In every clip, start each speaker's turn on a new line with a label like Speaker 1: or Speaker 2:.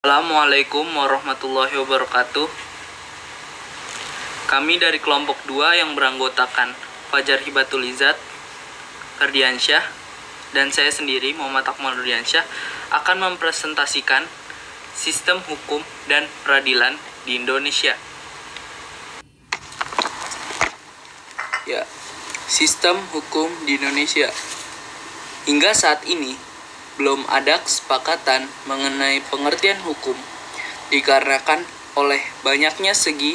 Speaker 1: Assalamualaikum warahmatullahi wabarakatuh. Kami dari kelompok 2 yang beranggotakan Fajar Hibatul Izzat Ferdiansyah dan saya sendiri Muhammad Akmal Rudiansyah akan mempresentasikan sistem hukum dan peradilan di Indonesia. Ya, sistem hukum di Indonesia. Hingga saat ini belum ada kesepakatan mengenai pengertian hukum dikarenakan oleh banyaknya segi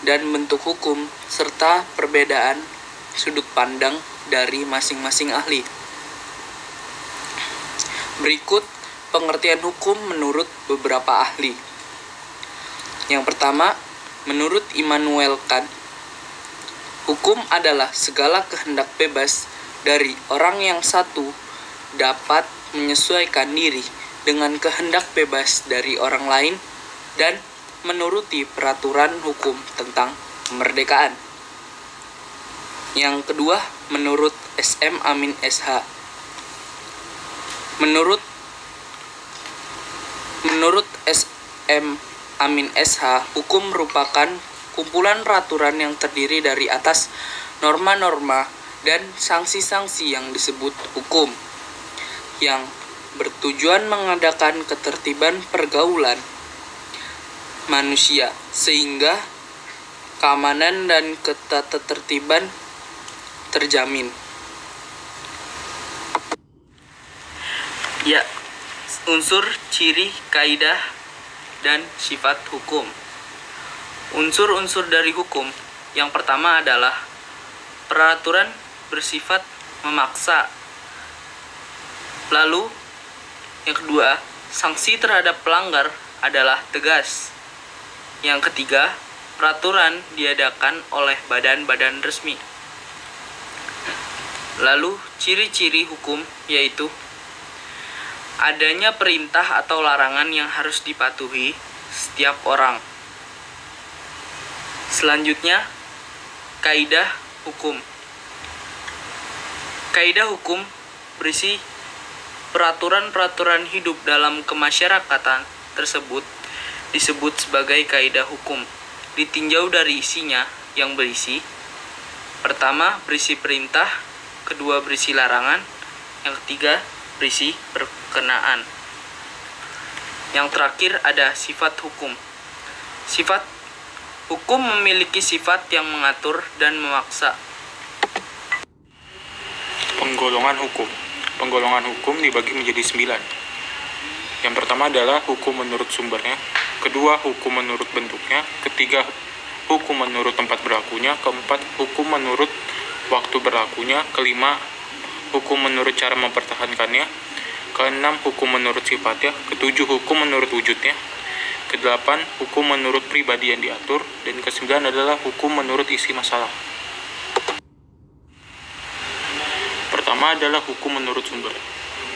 Speaker 1: dan bentuk hukum serta perbedaan sudut pandang dari masing-masing ahli. Berikut pengertian hukum menurut beberapa ahli. Yang pertama, menurut Immanuel Kant, hukum adalah segala kehendak bebas dari orang yang satu dapat menyesuaikan diri dengan kehendak bebas dari orang lain dan menuruti peraturan hukum tentang kemerdekaan. Yang kedua, menurut S.M. Amin S.H. Menurut S.M. Amin S.H., hukum merupakan kumpulan peraturan yang terdiri dari atas norma-norma dan sanksi-sanksi yang disebut hukum, yang bertujuan mengadakan ketertiban pergaulan manusia sehingga keamanan dan ketertiban terjamin. Ya, unsur, ciri, kaidah, dan sifat hukum. Unsur-unsur dari hukum yang pertama adalah peraturan bersifat memaksa. Lalu, yang kedua, sanksi terhadap pelanggar adalah tegas. Yang ketiga, peraturan diadakan oleh badan-badan resmi. Lalu, ciri-ciri hukum yaitu adanya perintah atau larangan yang harus dipatuhi setiap orang. Selanjutnya, kaidah hukum. Kaidah hukum berisi peraturan-peraturan hidup dalam kemasyarakatan tersebut disebut sebagai kaidah hukum. Ditinjau dari isinya yang berisi: pertama, berisi perintah; kedua, berisi larangan; yang ketiga, berisi perkenaan. Yang terakhir ada sifat hukum. Sifat hukum memiliki sifat yang mengatur dan memaksa.
Speaker 2: Penggolongan hukum. Penggolongan hukum dibagi menjadi 9. Yang pertama adalah hukum menurut sumbernya, kedua, hukum menurut bentuknya, ketiga, hukum menurut tempat berlakunya, keempat, hukum menurut waktu berlakunya, kelima, hukum menurut cara mempertahankannya, keenam, hukum menurut sifatnya, ketujuh, hukum menurut wujudnya, kedelapan, hukum menurut pribadi yang diatur, dan kesembilan adalah hukum menurut isi masalah. Pertama adalah hukum menurut sumber.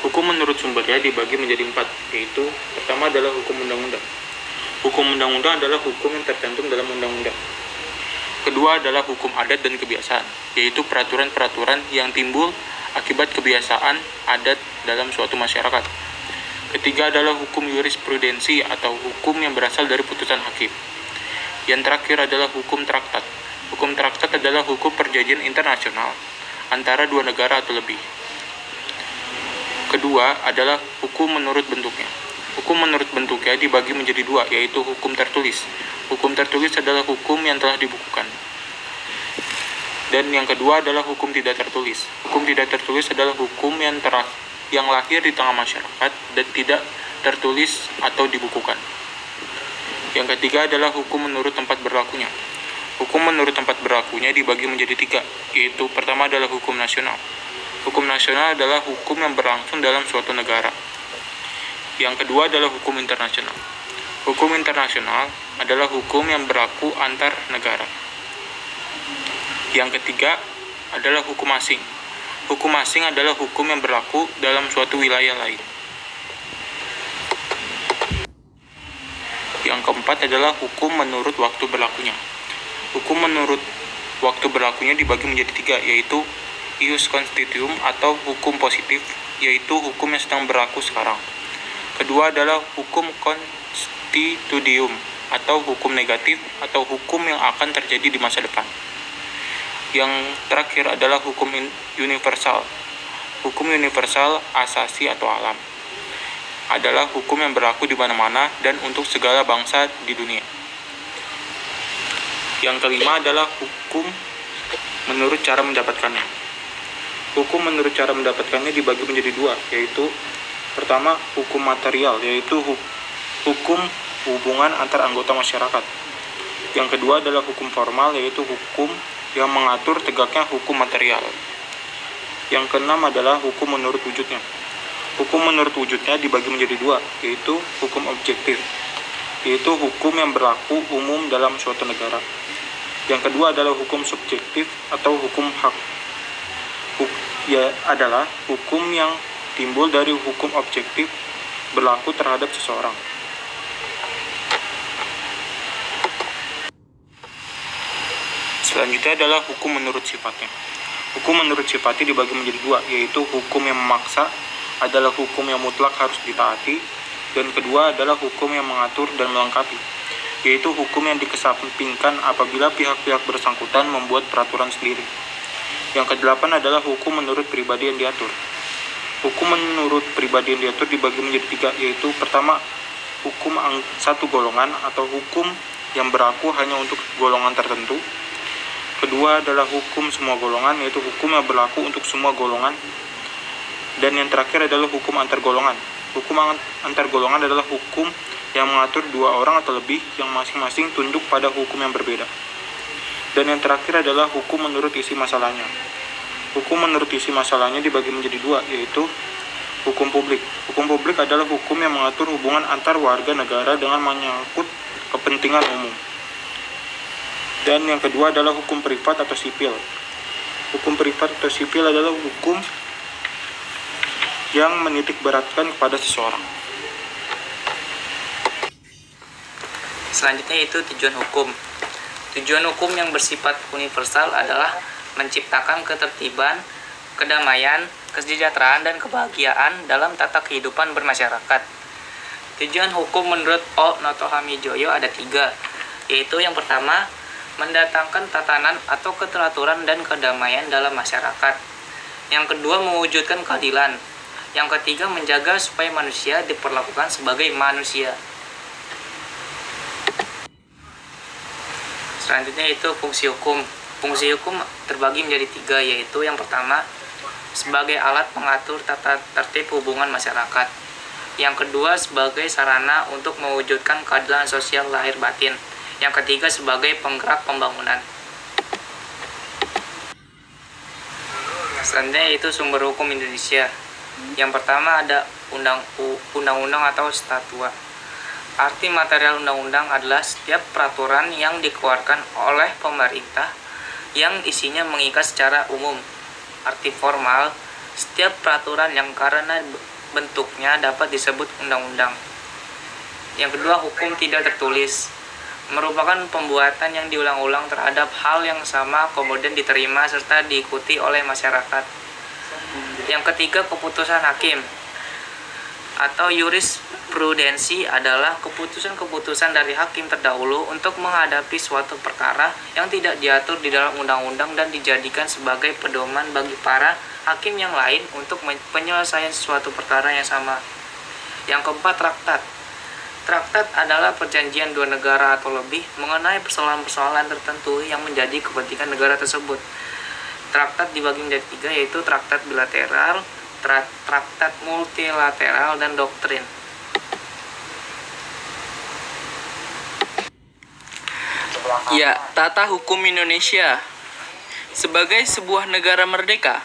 Speaker 2: Hukum menurut sumbernya dibagi menjadi 4, yaitu pertama adalah hukum undang-undang. Hukum undang-undang adalah hukum yang tercantum dalam undang-undang. Kedua adalah hukum adat dan kebiasaan, yaitu peraturan-peraturan yang timbul akibat kebiasaan adat dalam suatu masyarakat. Ketiga adalah hukum jurisprudensi atau hukum yang berasal dari putusan hakim. Yang terakhir adalah hukum traktat. Hukum traktat adalah hukum perjanjian internasional antara dua negara atau lebih. Kedua adalah hukum menurut bentuknya. Hukum menurut bentuknya dibagi menjadi 2, yaitu hukum tertulis. Hukum tertulis adalah hukum yang telah dibukukan. Dan yang kedua adalah hukum tidak tertulis. Hukum tidak tertulis adalah hukum yang lahir di tengah masyarakat dan tidak tertulis atau dibukukan. Yang ketiga adalah hukum menurut tempat berlakunya. Hukum menurut tempat berlakunya dibagi menjadi 3, yaitu pertama adalah hukum nasional. Hukum nasional adalah hukum yang berlangsung dalam suatu negara. Yang kedua adalah hukum internasional. Hukum internasional adalah hukum yang berlaku antar negara. Yang ketiga adalah hukum asing. Hukum asing adalah hukum yang berlaku dalam suatu wilayah lain. Yang keempat adalah hukum menurut waktu berlakunya. Hukum menurut waktu berlakunya dibagi menjadi 3, yaitu ius constitutum atau hukum positif, yaitu hukum yang sedang berlaku sekarang. Kedua adalah hukum multitudium atau hukum negatif atau hukum yang akan terjadi di masa depan. Yang terakhir adalah hukum universal. Hukum universal asasi atau alam adalah hukum yang berlaku di mana-mana dan untuk segala bangsa di dunia. Yang kelima adalah hukum menurut cara mendapatkannya. Hukum menurut cara mendapatkannya dibagi menjadi dua, yaitu pertama hukum material, yaitu hukum hubungan antar anggota masyarakat. Yang kedua adalah hukum formal, yaitu hukum yang mengatur tegaknya hukum material. Yang keenam adalah hukum menurut wujudnya. Hukum menurut wujudnya dibagi menjadi dua, yaitu hukum objektif, yaitu hukum yang berlaku umum dalam suatu negara. Yang kedua adalah hukum subjektif atau hukum hak. Adalah hukum yang timbul dari hukum objektif berlaku terhadap seseorang. Selanjutnya adalah hukum menurut sifatnya. Hukum menurut sifatnya dibagi menjadi dua, yaitu hukum yang memaksa adalah hukum yang mutlak harus ditaati, dan kedua adalah hukum yang mengatur dan melengkapi, yaitu hukum yang dikesampingkan apabila pihak-pihak bersangkutan membuat peraturan sendiri. Yang kedelapan adalah hukum menurut pribadi yang diatur. Hukum menurut pribadi yang diatur dibagi menjadi tiga, yaitu pertama, hukum satu golongan atau hukum yang berlaku hanya untuk golongan tertentu. Kedua adalah hukum semua golongan, yaitu hukum yang berlaku untuk semua golongan. Dan yang terakhir adalah hukum antar golongan. Hukum antar golongan adalah hukum yang mengatur dua orang atau lebih yang masing-masing tunduk pada hukum yang berbeda. Dan yang terakhir adalah hukum menurut isi masalahnya. Hukum menurut isi masalahnya dibagi menjadi dua, yaitu hukum publik. Hukum publik adalah hukum yang mengatur hubungan antar warga negara dengan menyangkut kepentingan umum. Dan yang kedua adalah hukum privat atau sipil. Hukum privat atau sipil adalah hukum yang menitik beratkan kepada seseorang.
Speaker 1: Selanjutnya itu tujuan hukum. Tujuan hukum yang bersifat universal adalah menciptakan ketertiban, kedamaian, kesejahteraan, dan kebahagiaan dalam tata kehidupan bermasyarakat. Tujuan hukum menurut O. Notohamijoyo ada tiga, yaitu yang pertama, mendatangkan tatanan atau keteraturan dan kedamaian dalam masyarakat. Yang kedua, mewujudkan keadilan. Yang ketiga, menjaga supaya manusia diperlakukan sebagai manusia. Selanjutnya itu fungsi hukum. Fungsi hukum terbagi menjadi tiga, yaitu yang pertama, sebagai alat mengatur tata tertib hubungan masyarakat. Yang kedua, sebagai sarana untuk mewujudkan keadilan sosial lahir batin. Yang ketiga, sebagai penggerak pembangunan. Selanjutnya itu sumber hukum Indonesia. Yang pertama ada undang-undang atau statwa. Arti material undang-undang adalah setiap peraturan yang dikeluarkan oleh pemerintah yang isinya mengikat secara umum. Arti formal, setiap peraturan yang karena bentuknya dapat disebut undang-undang. Yang kedua, hukum tidak tertulis. Merupakan pembuatan yang diulang-ulang terhadap hal yang sama kemudian diterima serta diikuti oleh masyarakat. Yang ketiga, keputusan hakim atau jurisprudensi adalah keputusan-keputusan dari hakim terdahulu untuk menghadapi suatu perkara yang tidak diatur di dalam undang-undang dan dijadikan sebagai pedoman bagi para hakim yang lain untuk penyelesaian suatu perkara yang sama. Yang keempat, traktat. Traktat adalah perjanjian dua negara atau lebih mengenai persoalan-persoalan tertentu yang menjadi kepentingan negara tersebut. Traktat dibagi menjadi tiga, yaitu traktat bilateral, traktat multilateral, dan doktrin. Ya, tata hukum Indonesia. Sebagai sebuah negara merdeka,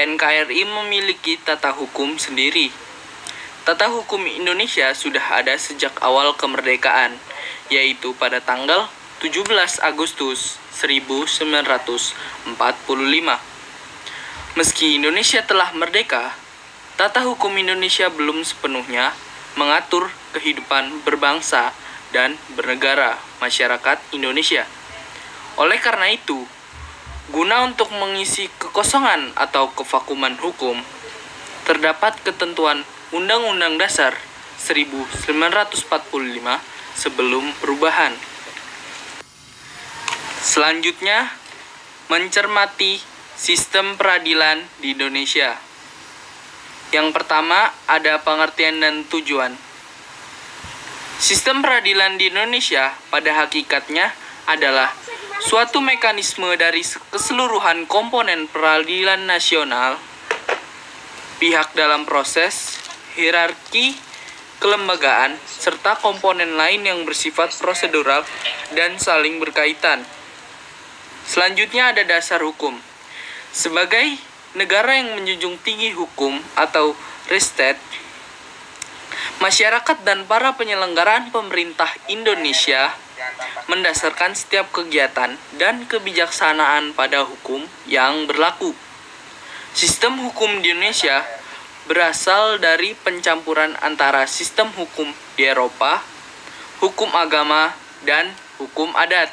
Speaker 1: NKRI memiliki tata hukum sendiri. Tata hukum Indonesia sudah ada sejak awal kemerdekaan, yaitu pada tanggal 17 Agustus 1945. Meski Indonesia telah merdeka, tata hukum Indonesia belum sepenuhnya mengatur kehidupan berbangsa dan bernegara masyarakat Indonesia. Oleh karena itu, guna untuk mengisi kekosongan atau kevakuman hukum, terdapat ketentuan Undang-Undang Dasar 1945 sebelum perubahan. Selanjutnya, mencermati sistem peradilan di Indonesia. Yang pertama, ada pengertian dan tujuan. Sistem peradilan di Indonesia pada hakikatnya adalah suatu mekanisme dari keseluruhan komponen peradilan nasional, pihak dalam proses, hierarki, kelembagaan, serta komponen lain yang bersifat prosedural dan saling berkaitan. Selanjutnya ada dasar hukum. Sebagai negara yang menjunjung tinggi hukum atau restet, masyarakat dan para penyelenggaraan pemerintah Indonesia mendasarkan setiap kegiatan dan kebijaksanaan pada hukum yang berlaku. Sistem hukum di Indonesia berasal dari pencampuran antara sistem hukum di Eropa, hukum agama, dan hukum adat.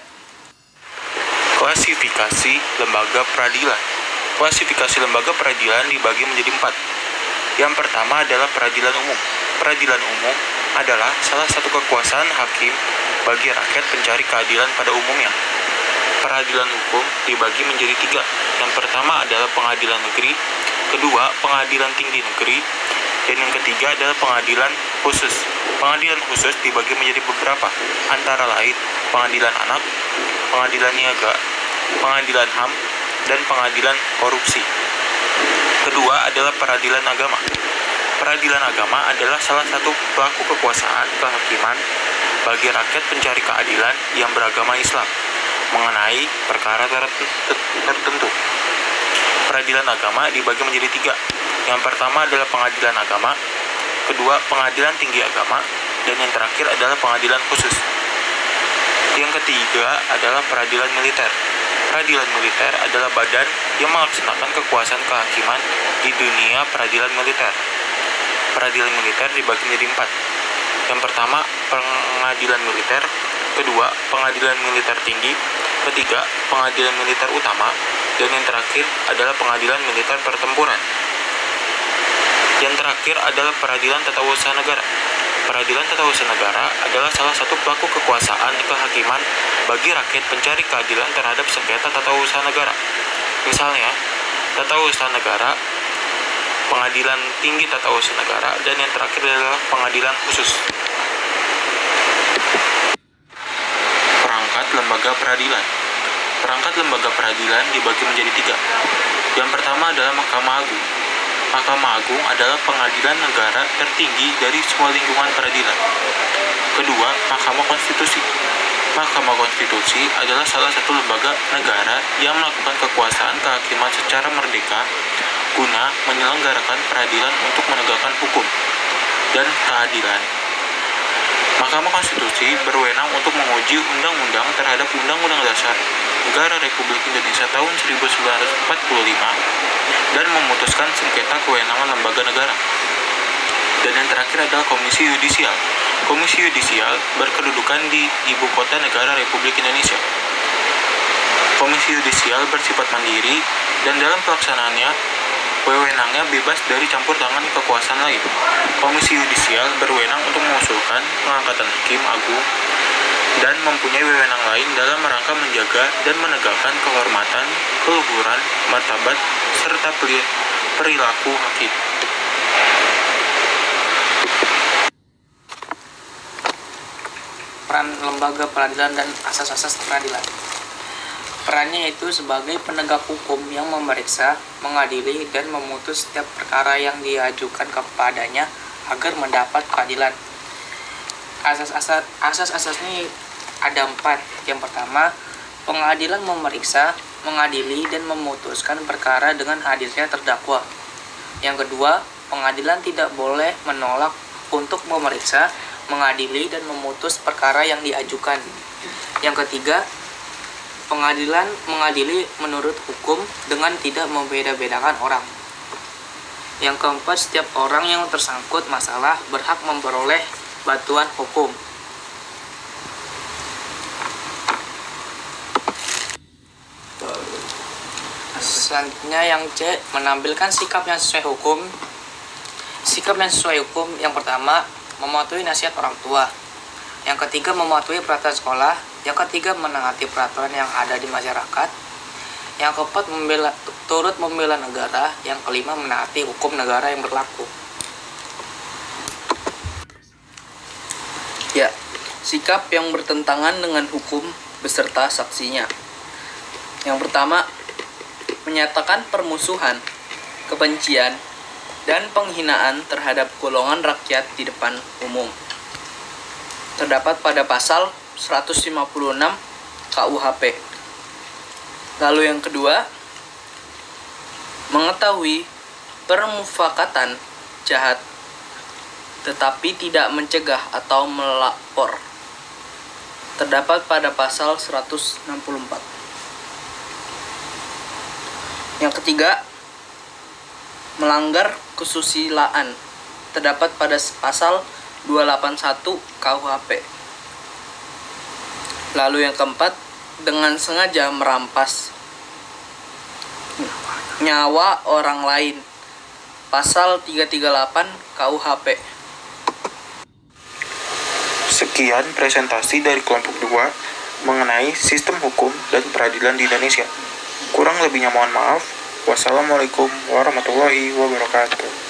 Speaker 2: Klasifikasi lembaga peradilan. Klasifikasi lembaga peradilan dibagi menjadi 4. Yang pertama adalah peradilan umum. Peradilan umum adalah salah satu kekuasaan hakim bagi rakyat pencari keadilan pada umumnya. Peradilan hukum dibagi menjadi 3. Yang pertama adalah pengadilan negeri, kedua pengadilan tinggi negeri, dan yang ketiga adalah pengadilan khusus. Pengadilan khusus dibagi menjadi beberapa, antara lain pengadilan anak, pengadilan niaga, pengadilan HAM, dan pengadilan korupsi. Kedua adalah peradilan agama. Peradilan agama adalah salah satu pelaku kekuasaan kehakiman bagi rakyat pencari keadilan yang beragama Islam mengenai perkara tertentu. Peradilan agama dibagi menjadi 3. Yang pertama adalah pengadilan agama, kedua pengadilan tinggi agama, dan yang terakhir adalah pengadilan khusus. Yang ketiga adalah peradilan militer. Peradilan militer adalah badan yang melaksanakan kekuasaan kehakiman di dunia peradilan militer. Peradilan militer dibagi menjadi 4. Yang pertama, pengadilan militer, kedua, pengadilan militer tinggi, ketiga, pengadilan militer utama, dan yang terakhir adalah pengadilan militer pertempuran. Yang terakhir adalah peradilan tata usaha negara. Peradilan tata usaha negara adalah salah satu pelaku kekuasaan kehakiman bagi rakyat pencari keadilan terhadap sengketa tata usaha negara. Misalnya, tata usaha negara, pengadilan tinggi tata usaha negara, dan yang terakhir adalah pengadilan khusus. Perangkat lembaga peradilan. Perangkat lembaga peradilan dibagi menjadi 3. Yang pertama adalah Mahkamah Agung. Mahkamah Agung adalah pengadilan negara tertinggi dari semua lingkungan peradilan. Kedua, Mahkamah Konstitusi. Mahkamah Konstitusi adalah salah satu lembaga negara yang melakukan kekuasaan kehakiman secara merdeka guna menyelenggarakan peradilan untuk menegakkan hukum dan keadilan. Mahkamah Konstitusi berwenang untuk menguji undang-undang terhadap Undang-Undang Dasar Negara Republik Indonesia tahun 1945 dan memutuskan sengketa kewenangan lembaga negara. Dan yang terakhir adalah Komisi Yudisial. Komisi Yudisial berkedudukan di Ibu Kota Negara Republik Indonesia. Komisi Yudisial bersifat mandiri dan dalam pelaksanaannya wewenangnya bebas dari campur tangan kekuasaan lain. Komisi Yudisial berwenang untuk mengusulkan pengangkatan hakim agung dan mempunyai wewenang lain dalam rangka menjaga dan menegakkan kehormatan, keluhuran, martabat, serta perilaku hakim.
Speaker 1: Peran lembaga peradilan dan asas-asas peradilan. Perannya yaitu sebagai penegak hukum yang memeriksa, mengadili, dan memutus setiap perkara yang diajukan kepadanya agar mendapat keadilan. Asas-asasnya ada 4. Yang pertama, pengadilan memeriksa, mengadili, dan memutuskan perkara dengan hadirnya terdakwa. Yang kedua, pengadilan tidak boleh menolak untuk memeriksa, mengadili, dan memutus perkara yang diajukan. Yang ketiga, pengadilan mengadili menurut hukum dengan tidak membeda-bedakan orang. Yang keempat, setiap orang yang tersangkut masalah berhak memperoleh bantuan hukum. Selanjutnya yang C, menampilkan sikap yang sesuai hukum. Sikap yang sesuai hukum yang pertama,
Speaker 3: mematuhi nasihat orang tua. Yang ketiga, mematuhi peraturan sekolah. Yang ketiga, menaati peraturan yang ada di masyarakat. Yang keempat, turut membela negara. Yang kelima, menaati hukum negara yang berlaku.
Speaker 1: Ya, sikap yang bertentangan dengan hukum beserta saksinya. Yang pertama, menyatakan permusuhan, kebencian, dan penghinaan terhadap golongan rakyat di depan umum. Terdapat pada pasal 156 KUHP. Lalu yang kedua, mengetahui permufakatan jahat tetapi tidak mencegah atau melapor. Terdapat pada pasal 164. Yang ketiga, melanggar kesusilaan. Terdapat pada pasal 281 KUHP. Lalu yang keempat, dengan sengaja merampas nyawa orang lain. Pasal 338 KUHP.
Speaker 2: Sekian presentasi dari kelompok 2 mengenai sistem hukum dan peradilan di Indonesia. Kurang lebihnya mohon maaf. Wassalamualaikum warahmatullahi wabarakatuh.